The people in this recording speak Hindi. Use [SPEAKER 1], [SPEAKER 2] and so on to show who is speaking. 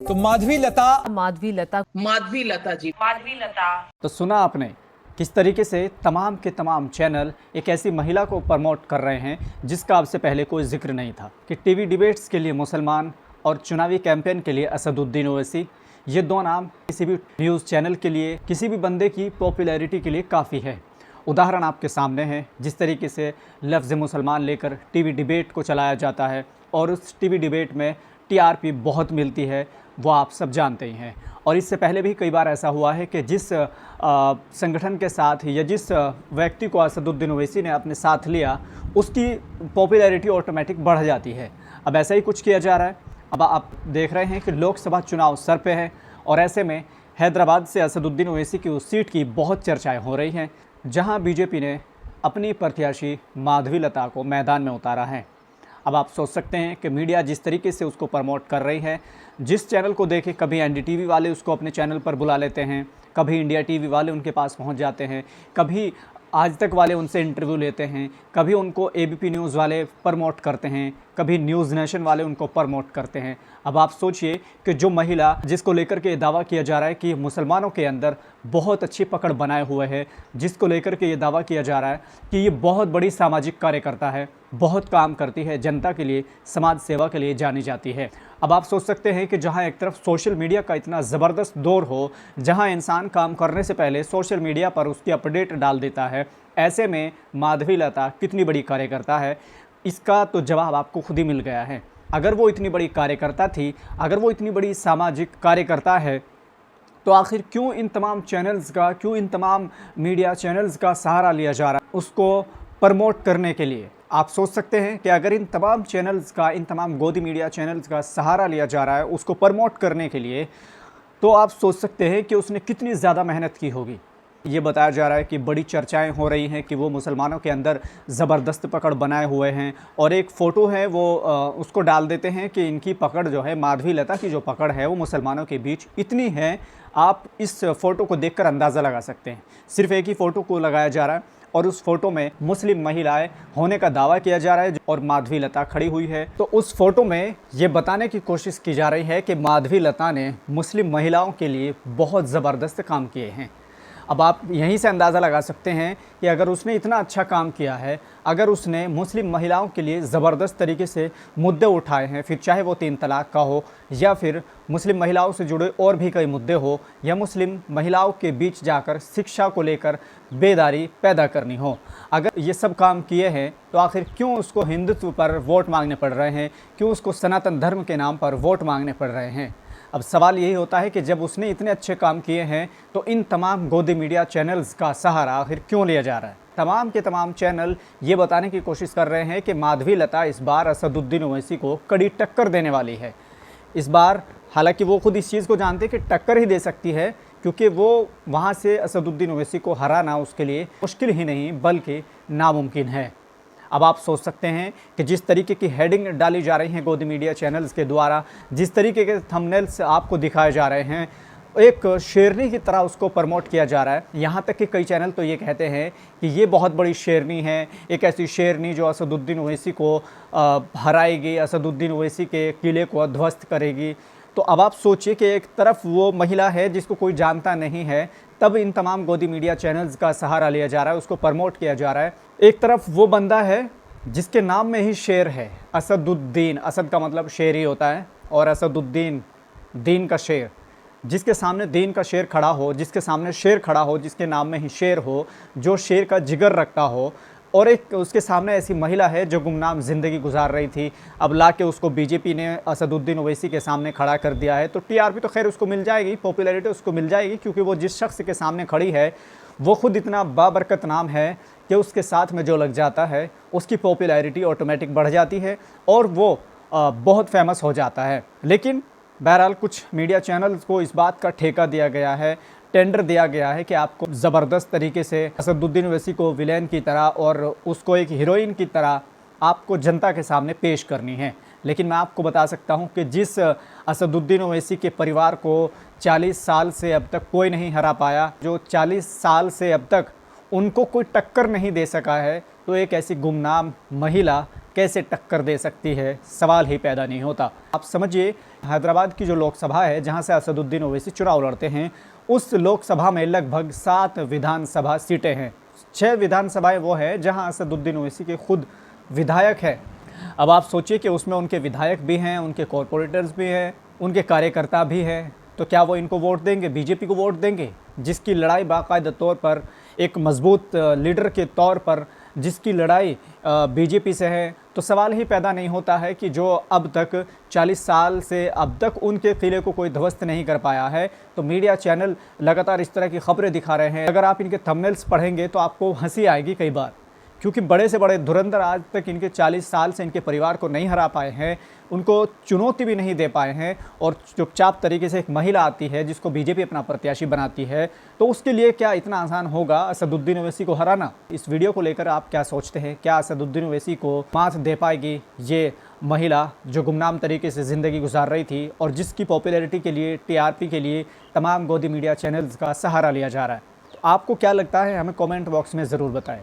[SPEAKER 1] तो माधवी लता
[SPEAKER 2] माधवी लता
[SPEAKER 3] माधवी लता जी।
[SPEAKER 4] माधवी लता।
[SPEAKER 5] तो सुना आपने किस तरीके से तमाम के तमाम चैनल एक ऐसी महिला को प्रमोट कर रहे हैं जिसका अब से पहले कोई जिक्र नहीं था कि टीवी डिबेट्स के लिए मुसलमान और चुनावी कैंपेन के लिए असदुद्दीन ओवैसी, ये दो नाम किसी भी न्यूज़ चैनल के लिए, किसी भी बंदे की पॉपुलैरिटी के लिए काफ़ी है। उदाहरण आपके सामने है, जिस तरीके से लफ्ज़ मुसलमान लेकर टीवी डिबेट को चलाया जाता है और उस टीवी डिबेट में टीआरपी बहुत मिलती है, वो आप सब जानते ही हैं। और इससे पहले भी कई बार ऐसा हुआ है कि जिस संगठन के साथ या जिस व्यक्ति को असदुद्दीन ओवैसी ने अपने साथ लिया, उसकी पॉपुलैरिटी ऑटोमेटिक बढ़ जाती है। अब ऐसा ही कुछ किया जा रहा है। अब आप देख रहे हैं कि लोकसभा चुनाव सर पे है और ऐसे में हैदराबाद से असदुद्दीन ओवैसी की उस सीट की बहुत चर्चाएं हो रही हैं, जहां बीजेपी ने अपनी प्रत्याशी माधवी लता को मैदान में उतारा है। अब आप सोच सकते हैं कि मीडिया जिस तरीके से उसको प्रमोट कर रही है, जिस चैनल को देखे कभी एनडीटीवी वाले उसको अपने चैनल पर बुला लेते हैं, कभी इंडिया टीवी वाले उनके पास पहुंच जाते हैं, कभी आज तक वाले उनसे इंटरव्यू लेते हैं, कभी उनको एबीपी न्यूज़ वाले प्रमोट करते हैं, कभी न्यूज़ नेशन वाले उनको प्रमोट करते हैं। अब आप सोचिए कि जो महिला जिसको लेकर के दावा किया जा रहा है कि मुसलमानों के अंदर बहुत अच्छी पकड़ बनाए हुए है, जिसको लेकर के ये दावा किया जा रहा है कि ये बहुत बड़ी सामाजिक कार्यकर्ता है, बहुत काम करती है, जनता के लिए, समाज सेवा के लिए जानी जाती है। अब आप सोच सकते हैं कि जहां एक तरफ सोशल मीडिया का इतना ज़बरदस्त दौर हो, जहां इंसान काम करने से पहले सोशल मीडिया पर उसकी अपडेट डाल देता है, ऐसे में माधवी लता कितनी बड़ी कार्यकर्ता है, इसका तो जवाब आपको खुद ही मिल गया है। अगर वो इतनी बड़ी कार्यकर्ता थी, अगर वो इतनी बड़ी सामाजिक कार्यकर्ता है, तो आखिर क्यों इन तमाम चैनल्स का, क्यों इन तमाम मीडिया चैनल्स का सहारा लिया जा रहा है उसको प्रमोट करने के लिए? आप सोच सकते हैं कि अगर इन तमाम चैनल्स का, इन तमाम गोदी मीडिया चैनल्स का सहारा लिया जा रहा है उसको प्रमोट करने के लिए, तो आप सोच सकते हैं कि उसने कितनी ज़्यादा मेहनत की होगी। ये बताया जा रहा है कि बड़ी चर्चाएं हो रही हैं कि वो मुसलमानों के अंदर ज़बरदस्त पकड़ बनाए हुए हैं, और एक फ़ोटो है वो उसको डाल देते हैं कि इनकी पकड़ जो है, माधवी लता की जो पकड़ है वो मुसलमानों के बीच इतनी है, आप इस फ़ोटो को देखकर अंदाज़ा लगा सकते हैं। सिर्फ एक ही फ़ोटो को लगाया जा रहा है और उस फ़ोटो में मुस्लिम महिलाएं होने का दावा किया जा रहा है और माधवी लता खड़ी हुई है। तो उस फ़ोटो में ये बताने की कोशिश की जा रही है कि माधवी लता ने मुस्लिम महिलाओं के लिए बहुत ज़बरदस्त काम किए हैं। अब आप यहीं से अंदाज़ा लगा सकते हैं कि अगर उसने इतना अच्छा काम किया है, अगर उसने मुस्लिम महिलाओं के लिए ज़बरदस्त तरीके से मुद्दे उठाए हैं, फिर चाहे वो 3 तलाक का हो या फिर मुस्लिम महिलाओं से जुड़े और भी कई मुद्दे हो, या मुस्लिम महिलाओं के बीच जाकर शिक्षा को लेकर बेदारी पैदा करनी हो, अगर ये सब काम किए हैं, तो आखिर क्यों उसको हिंदुत्व पर वोट मांगने पड़ रहे हैं, क्यों उसको सनातन धर्म के नाम पर वोट मांगने पड़ रहे हैं? अब सवाल यही होता है कि जब उसने इतने अच्छे काम किए हैं, तो इन तमाम गोदी मीडिया चैनल्स का सहारा आखिर क्यों लिया जा रहा है? तमाम के तमाम चैनल ये बताने की कोशिश कर रहे हैं कि माधवी लता इस बार असदुद्दीन ओवैसी को कड़ी टक्कर देने वाली है। इस बार हालांकि वो खुद इस चीज़ को जानते हैं कि टक्कर ही दे सकती है, क्योंकि वो वहाँ से असदुद्दीन ओवैसी को हराना उसके लिए मुश्किल ही नहीं बल्कि नामुमकिन है। अब आप सोच सकते हैं कि जिस तरीके की हेडिंग डाली जा रही हैं गोदी मीडिया चैनल्स के द्वारा, जिस तरीके के थंबनेल्स आपको दिखाए जा रहे हैं, एक शेरनी की तरह उसको प्रमोट किया जा रहा है। यहाँ तक कि कई चैनल तो ये कहते हैं कि ये बहुत बड़ी शेरनी है, एक ऐसी शेरनी जो असदुद्दीन ओवैसी को हराएगी, असदुद्दीन ओवैसी के किले को ध्वस्त करेगी। तो अब आप सोचिए कि एक तरफ वो महिला है जिसको कोई जानता नहीं है, तब इन तमाम गोदी मीडिया चैनल्स का सहारा लिया जा रहा है, उसको प्रमोट किया जा रहा है। एक तरफ वो बंदा है जिसके नाम में ही शेर है, असदुद्दीन, असद का मतलब शेर ही होता है, और असदुद्दीन दीन का शेर, जिसके सामने दीन का शेर खड़ा हो, जिसके सामने शेर खड़ा हो, जिसके नाम में ही शेर हो, जो शेर का जिगर रखता हो, और एक उसके सामने ऐसी महिला है जो गुमनाम ज़िंदगी गुजार रही थी, अब ला के उसको बीजेपी ने असदुद्दीन ओवैसी के सामने खड़ा कर दिया है। तो टीआरपी तो खैर उसको मिल जाएगी, पॉपुलैरिटी उसको मिल जाएगी, क्योंकि वो जिस शख्स के सामने खड़ी है वो खुद इतना बाबरकत नाम है कि उसके साथ में जो लग जाता है उसकी पॉपुलैरिटी ऑटोमेटिक बढ़ जाती है और वो बहुत फेमस हो जाता है। लेकिन बहरहाल कुछ मीडिया चैनल्स को इस बात का ठेका दिया गया है, टेंडर दिया गया है कि आपको ज़बरदस्त तरीके से असदुद्दीन ओवैसी को विलेन की तरह और उसको एक हीरोइन की तरह आपको जनता के सामने पेश करनी है। लेकिन मैं आपको बता सकता हूं कि जिस असदुद्दीन ओवैसी के परिवार को 40 साल से अब तक कोई नहीं हरा पाया, जो 40 साल से अब तक उनको कोई टक्कर नहीं दे सका है, तो एक ऐसी गुमनाम महिला कैसे टक्कर दे सकती है, सवाल ही पैदा नहीं होता। आप समझिए, हैदराबाद की जो लोकसभा है, जहां से असदुद्दीन ओवैसी चुनाव लड़ते हैं, उस लोकसभा में लगभग 7 विधानसभा सीटें हैं। 6 विधानसभाएं वो है जहां असदुद्दीन ओवैसी के खुद विधायक हैं। अब आप सोचिए कि उसमें उनके विधायक भी हैं, उनके कॉरपोरेटर्स भी हैं, उनके कार्यकर्ता भी हैं, तो क्या वो इनको वोट देंगे, बीजेपी को वोट देंगे, जिसकी लड़ाई बाकायदा तौर पर एक मजबूत लीडर के तौर पर जिसकी लड़ाई बीजेपी से है। तो सवाल ही पैदा नहीं होता है कि जो अब तक 40 साल से अब तक उनके किले को कोई ध्वस्त नहीं कर पाया है, तो मीडिया चैनल लगातार इस तरह की खबरें दिखा रहे हैं। अगर आप इनके थंबनेल्स पढ़ेंगे तो आपको हंसी आएगी कई बार, क्योंकि बड़े से बड़े धुरंधर आज तक इनके 40 साल से इनके परिवार को नहीं हरा पाए हैं, उनको चुनौती भी नहीं दे पाए हैं, और चुपचाप तरीके से एक महिला आती है जिसको बीजेपी अपना प्रत्याशी बनाती है, तो उसके लिए क्या इतना आसान होगा असदुद्दीन ओवैसी को हराना? इस वीडियो को लेकर आप क्या सोचते हैं? क्या असदुद्दीन ओवैसी को मात दे पाएगी ये महिला जो गुमनाम तरीके से ज़िंदगी गुजार रही थी और जिसकी पॉपुलैरिटी के लिए, टीआरपी के लिए तमाम गोदी मीडिया चैनल्स का सहारा लिया जा रहा है? तो आपको क्या लगता है, हमें कमेंट बॉक्स में ज़रूर बताएं।